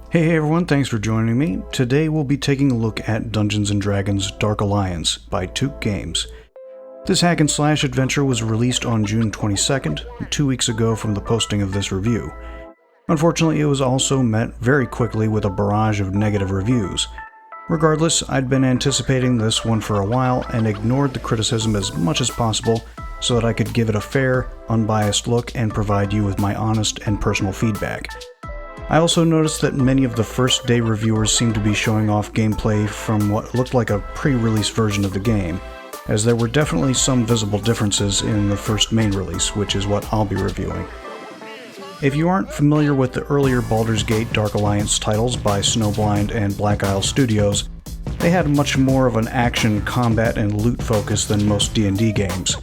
Hey everyone, thanks for joining me. Today we'll be taking a look at Dungeons & Dragons Dark Alliance by Tuque Games. This hack and slash adventure was released on June 22nd, 2 weeks ago from the posting of this review. Unfortunately, it was also met very quickly with a barrage of negative reviews. Regardless, I'd been anticipating this one for a while and ignored the criticism as much as possible so that I could give it a fair, unbiased look and provide you with my honest and personal feedback. I also noticed that many of the first day reviewers seemed to be showing off gameplay from what looked like a pre-release version of the game, as there were definitely some visible differences in the first main release, which is what I'll be reviewing. If you aren't familiar with the earlier Baldur's Gate Dark Alliance titles by Snowblind and Black Isle Studios, they had much more of an action, combat, and loot focus than most D&D games.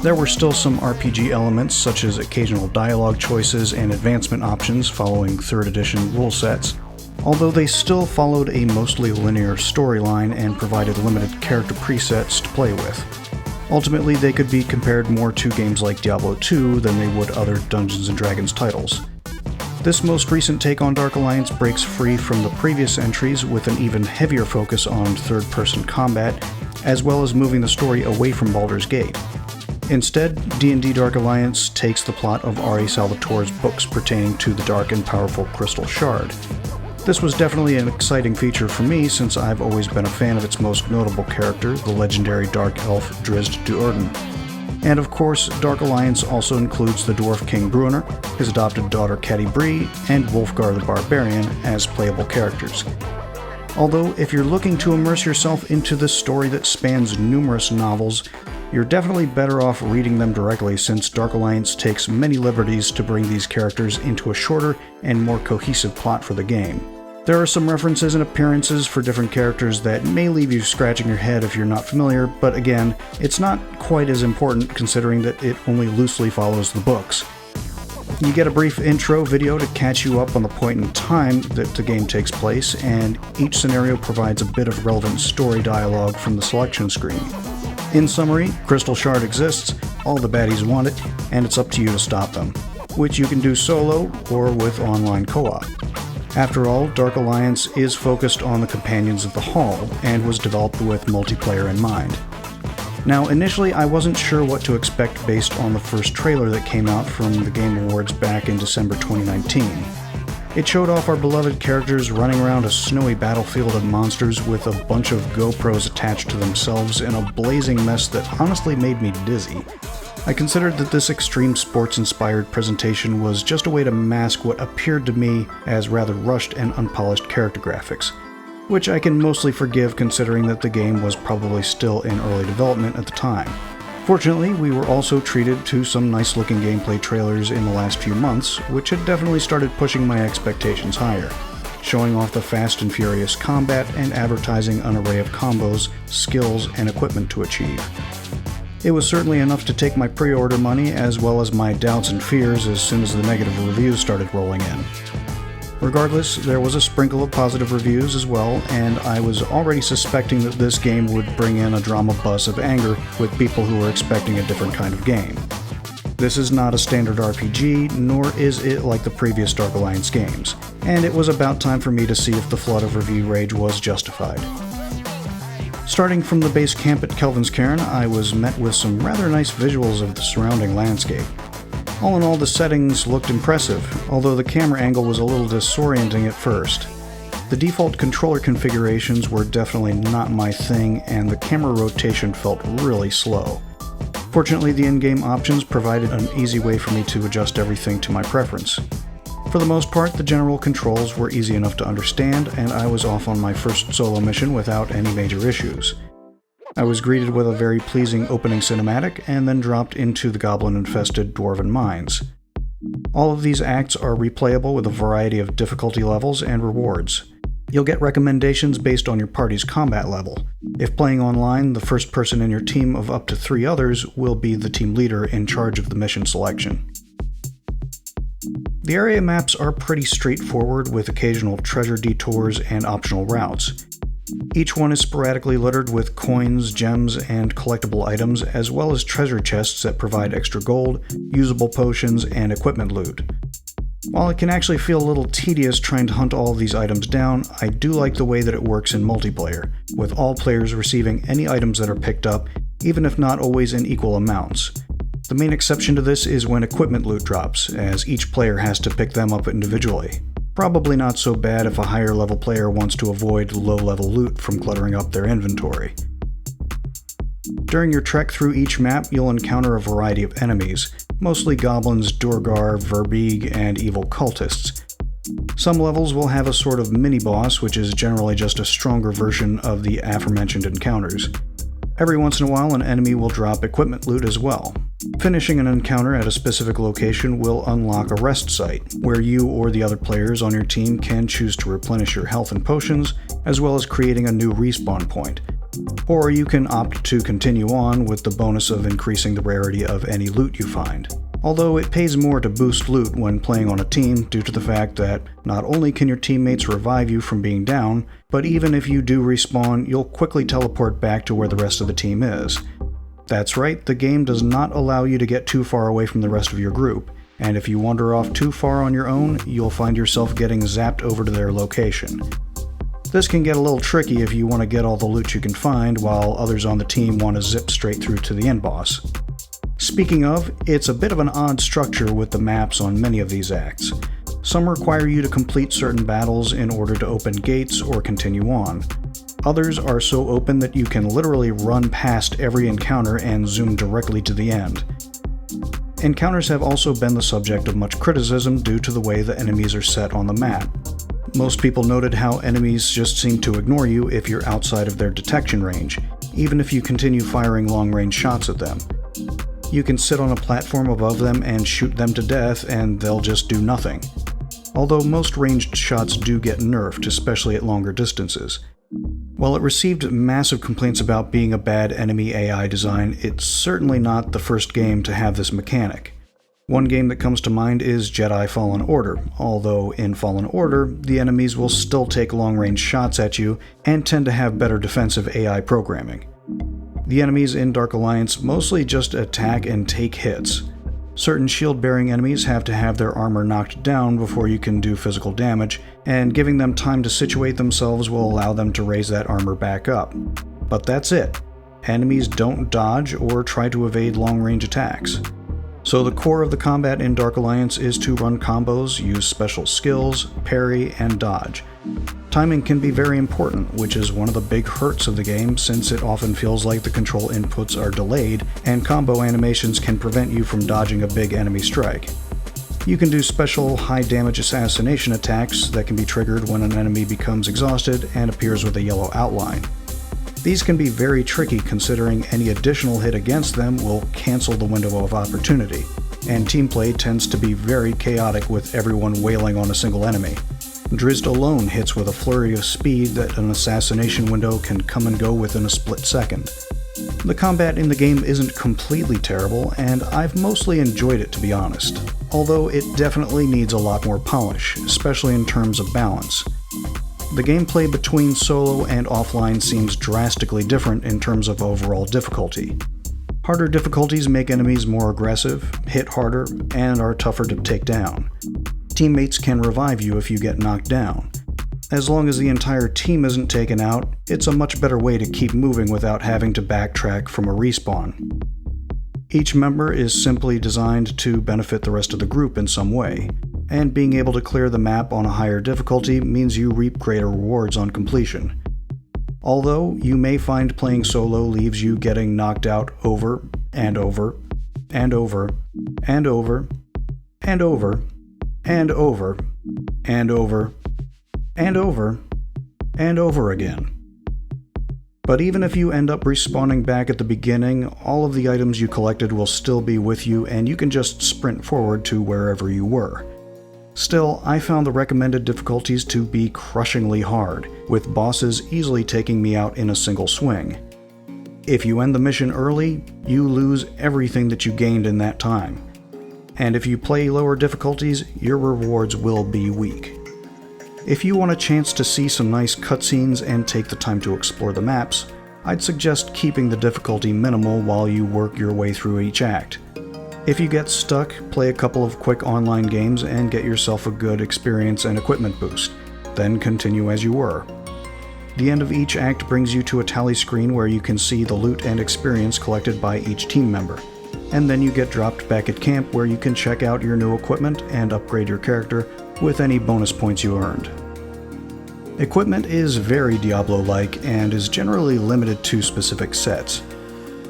There were still some RPG elements such as occasional dialogue choices and advancement options following 3rd edition rule sets, although they still followed a mostly linear storyline and provided limited character presets to play with. Ultimately, they could be compared more to games like Diablo 2 than they would other Dungeons & Dragons titles. This most recent take on Dark Alliance breaks free from the previous entries with an even heavier focus on third-person combat, as well as moving the story away from Baldur's Gate. Instead, D&D Dark Alliance takes the plot of R.A. Salvatore's books pertaining to the dark and powerful Crystal Shard. This was definitely an exciting feature for me since I've always been a fan of its most notable character, the legendary Dark Elf Drizzt Do'Urden. And of course, Dark Alliance also includes the Dwarf King Bruenor, his adopted daughter Catti-brie, and Wulfgar the Barbarian as playable characters. Although, if you're looking to immerse yourself into this story that spans numerous novels, you're definitely better off reading them directly since Dark Alliance takes many liberties to bring these characters into a shorter and more cohesive plot for the game. There are some references and appearances for different characters that may leave you scratching your head if you're not familiar, but again, it's not quite as important considering that it only loosely follows the books. You get a brief intro video to catch you up on the point in time that the game takes place, and each scenario provides a bit of relevant story dialogue from the selection screen. In summary, Crystal Shard exists, all the baddies want it, and it's up to you to stop them, which you can do solo or with online co-op. After all, Dark Alliance is focused on the companions of the Hall, and was developed with multiplayer in mind. Now, initially I wasn't sure what to expect based on the first trailer that came out from the Game Awards back in December 2019. It showed off our beloved characters running around a snowy battlefield of monsters with a bunch of GoPros attached to themselves in a blazing mess that honestly made me dizzy. I considered that this extreme sports-inspired presentation was just a way to mask what appeared to me as rather rushed and unpolished character graphics, which I can mostly forgive considering that the game was probably still in early development at the time. Fortunately, we were also treated to some nice-looking gameplay trailers in the last few months, which had definitely started pushing my expectations higher, showing off the fast and furious combat and advertising an array of combos, skills, and equipment to achieve. It was certainly enough to take my pre-order money as well as my doubts and fears as soon as the negative reviews started rolling in. Regardless, there was a sprinkle of positive reviews as well, and I was already suspecting that this game would bring in a drama buzz of anger with people who were expecting a different kind of game. This is not a standard RPG, nor is it like the previous Dark Alliance games, and it was about time for me to see if the flood of review rage was justified. Starting from the base camp at Kelvin's Cairn, I was met with some rather nice visuals of the surrounding landscape. All in all, the settings looked impressive, although the camera angle was a little disorienting at first. The default controller configurations were definitely not my thing, and the camera rotation felt really slow. Fortunately, the in-game options provided an easy way for me to adjust everything to my preference. For the most part, the general controls were easy enough to understand, and I was off on my first solo mission without any major issues. I was greeted with a very pleasing opening cinematic, and then dropped into the goblin-infested dwarven mines. All of these acts are replayable with a variety of difficulty levels and rewards. You'll get recommendations based on your party's combat level. If playing online, the first person in your team of up to 3 others will be the team leader in charge of the mission selection. The area maps are pretty straightforward with occasional treasure detours and optional routes. Each one is sporadically littered with coins, gems, and collectible items, as well as treasure chests that provide extra gold, usable potions, and equipment loot. While it can actually feel a little tedious trying to hunt all of these items down, I do like the way that it works in multiplayer, with all players receiving any items that are picked up, even if not always in equal amounts. The main exception to this is when equipment loot drops, as each player has to pick them up individually. Probably not so bad if a higher level player wants to avoid low level loot from cluttering up their inventory. During your trek through each map, you'll encounter a variety of enemies, mostly goblins, Durgar, Verbeeg, and evil cultists. Some levels will have a sort of mini-boss, which is generally just a stronger version of the aforementioned encounters. Every once in a while, an enemy will drop equipment loot as well. Finishing an encounter at a specific location will unlock a rest site, where you or the other players on your team can choose to replenish your health and potions, as well as creating a new respawn point. Or you can opt to continue on with the bonus of increasing the rarity of any loot you find. Although it pays more to boost loot when playing on a team due to the fact that not only can your teammates revive you from being down, but even if you do respawn, you'll quickly teleport back to where the rest of the team is. That's right, the game does not allow you to get too far away from the rest of your group, and if you wander off too far on your own, you'll find yourself getting zapped over to their location. This can get a little tricky if you want to get all the loot you can find, while others on the team want to zip straight through to the end boss. Speaking of, it's a bit of an odd structure with the maps on many of these acts. Some require you to complete certain battles in order to open gates or continue on. Others are so open that you can literally run past every encounter and zoom directly to the end. Encounters have also been the subject of much criticism due to the way the enemies are set on the map. Most people noted how enemies just seem to ignore you if you're outside of their detection range, even if you continue firing long-range shots at them. You can sit on a platform above them and shoot them to death and they'll just do nothing. Although most ranged shots do get nerfed, especially at longer distances. While it received massive complaints about being a bad enemy AI design, it's certainly not the first game to have this mechanic. One game that comes to mind is Jedi Fallen Order, although in Fallen Order, the enemies will still take long-range shots at you and tend to have better defensive AI programming. The enemies in Dark Alliance mostly just attack and take hits. Certain shield-bearing enemies have to have their armor knocked down before you can do physical damage, and giving them time to situate themselves will allow them to raise that armor back up. But that's it. Enemies don't dodge or try to evade long-range attacks. So the core of the combat in Dark Alliance is to run combos, use special skills, parry, and dodge. Timing can be very important, which is one of the big hurts of the game since it often feels like the control inputs are delayed and combo animations can prevent you from dodging a big enemy strike. You can do special high damage assassination attacks that can be triggered when an enemy becomes exhausted and appears with a yellow outline. These can be very tricky considering any additional hit against them will cancel the window of opportunity, and team play tends to be very chaotic with everyone wailing on a single enemy. Drizzt alone hits with a flurry of speed that an assassination window can come and go within a split second. The combat in the game isn't completely terrible, and I've mostly enjoyed it to be honest, although it definitely needs a lot more polish, especially in terms of balance. The gameplay between solo and offline seems drastically different in terms of overall difficulty. Harder difficulties make enemies more aggressive, hit harder, and are tougher to take down. Teammates can revive you if you get knocked down. As long as the entire team isn't taken out, it's a much better way to keep moving without having to backtrack from a respawn. Each member is simply designed to benefit the rest of the group in some way, and being able to clear the map on a higher difficulty means you reap greater rewards on completion. Although, you may find playing solo leaves you getting knocked out over and over and over and over and over and over and over and over and over again. But even if you end up respawning back at the beginning, all of the items you collected will still be with you and you can just sprint forward to wherever you were. Still, I found the recommended difficulties to be crushingly hard, with bosses easily taking me out in a single swing. If you end the mission early, you lose everything that you gained in that time. And if you play lower difficulties, your rewards will be weak. If you want a chance to see some nice cutscenes and take the time to explore the maps, I'd suggest keeping the difficulty minimal while you work your way through each act. If you get stuck, play a couple of quick online games and get yourself a good experience and equipment boost, then continue as you were. The end of each act brings you to a tally screen where you can see the loot and experience collected by each team member, and then you get dropped back at camp where you can check out your new equipment and upgrade your character with any bonus points you earned. Equipment is very Diablo-like and is generally limited to specific sets.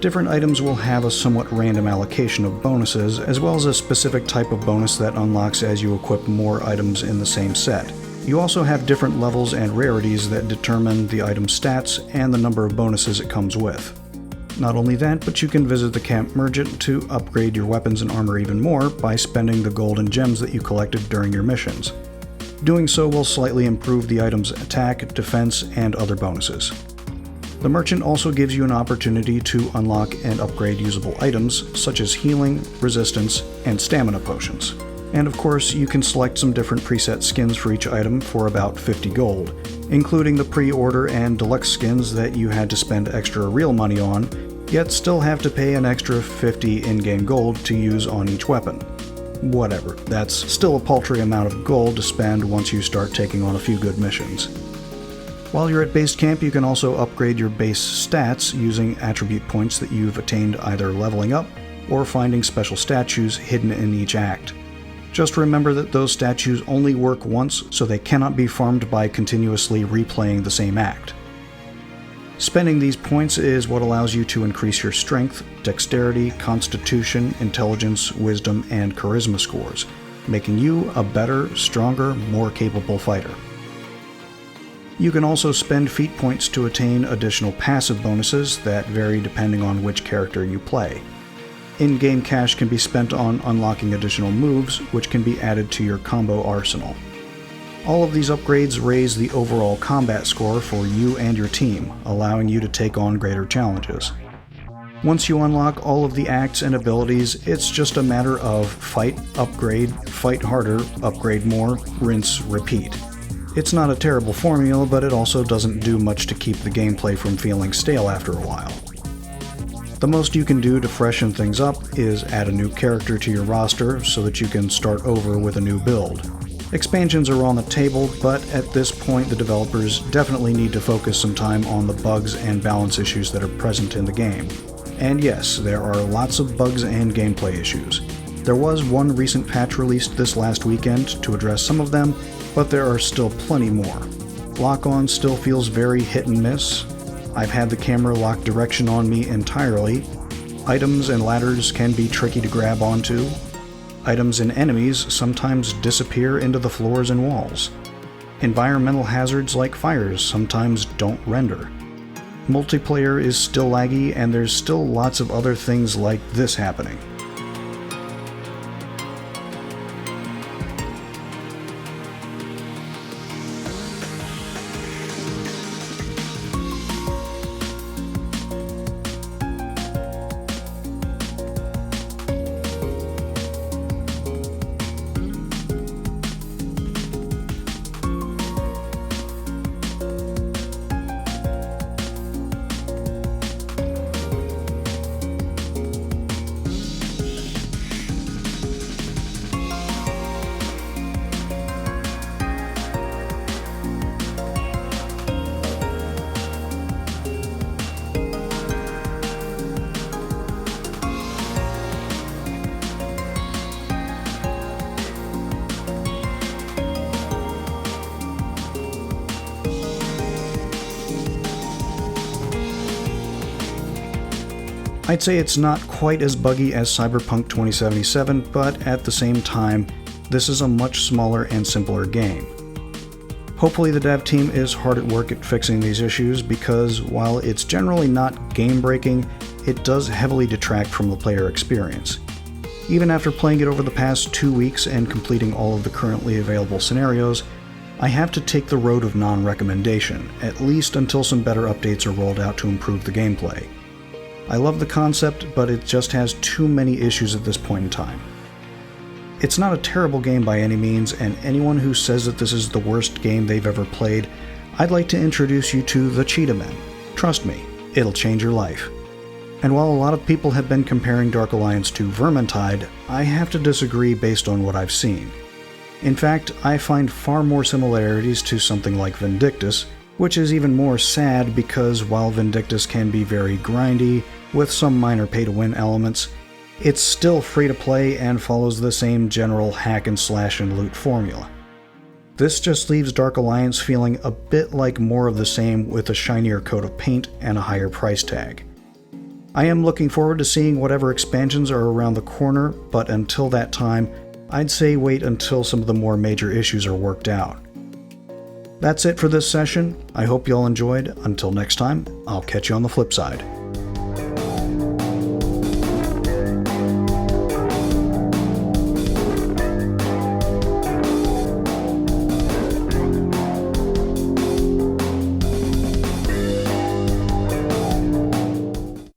Different items will have a somewhat random allocation of bonuses, as well as a specific type of bonus that unlocks as you equip more items in the same set. You also have different levels and rarities that determine the item's stats and the number of bonuses it comes with. Not only that, but you can visit the camp merchant to upgrade your weapons and armor even more by spending the gold and gems that you collected during your missions. Doing so will slightly improve the item's attack, defense, and other bonuses. The merchant also gives you an opportunity to unlock and upgrade usable items such as healing, resistance, and stamina potions. And of course, you can select some different preset skins for each item for about 50 gold, including the pre-order and deluxe skins that you had to spend extra real money on, yet still have to pay an extra 50 in-game gold to use on each weapon. Whatever, that's still a paltry amount of gold to spend once you start taking on a few good missions. While you're at base camp, you can also upgrade your base stats using attribute points that you've attained either leveling up or finding special statues hidden in each act. Just remember that those statues only work once, so they cannot be farmed by continuously replaying the same act. Spending these points is what allows you to increase your strength, dexterity, constitution, intelligence, wisdom, and charisma scores, making you a better, stronger, more capable fighter. You can also spend feat points to attain additional passive bonuses that vary depending on which character you play. In-game cash can be spent on unlocking additional moves, which can be added to your combo arsenal. All of these upgrades raise the overall combat score for you and your team, allowing you to take on greater challenges. Once you unlock all of the acts and abilities, it's just a matter of fight, upgrade, fight harder, upgrade more, rinse, repeat. It's not a terrible formula, but it also doesn't do much to keep the gameplay from feeling stale after a while. The most you can do to freshen things up is add a new character to your roster so that you can start over with a new build. Expansions are on the table, but at this point the developers definitely need to focus some time on the bugs and balance issues that are present in the game. And yes, there are lots of bugs and gameplay issues. There was one recent patch released this last weekend to address some of them, but there are still plenty more. Lock-on still feels very hit and miss. I've had the camera lock direction on me entirely. Items and ladders can be tricky to grab onto. Items and enemies sometimes disappear into the floors and walls. Environmental hazards like fires sometimes don't render. Multiplayer is still laggy, and there's still lots of other things like this happening. I'd say it's not quite as buggy as Cyberpunk 2077, but at the same time, this is a much smaller and simpler game. Hopefully the dev team is hard at work at fixing these issues, because while it's generally not game-breaking, it does heavily detract from the player experience. Even after playing it over the past 2 weeks and completing all of the currently available scenarios, I have to take the road of non-recommendation, at least until some better updates are rolled out to improve the gameplay. I love the concept, but it just has too many issues at this point in time. It's not a terrible game by any means, and anyone who says that this is the worst game they've ever played, I'd like to introduce you to the Cheetah Men. Trust me, it'll change your life. And while a lot of people have been comparing Dark Alliance to Vermintide, I have to disagree based on what I've seen. In fact, I find far more similarities to something like Vindictus, which is even more sad because while Vindictus can be very grindy, with some minor pay-to-win elements, it's still free-to-play and follows the same general hack and slash and loot formula. This just leaves Dark Alliance feeling a bit like more of the same with a shinier coat of paint and a higher price tag. I am looking forward to seeing whatever expansions are around the corner, but until that time, I'd say wait until some of the more major issues are worked out. That's it for this session. I hope you all enjoyed. Until next time, I'll catch you on the flip side.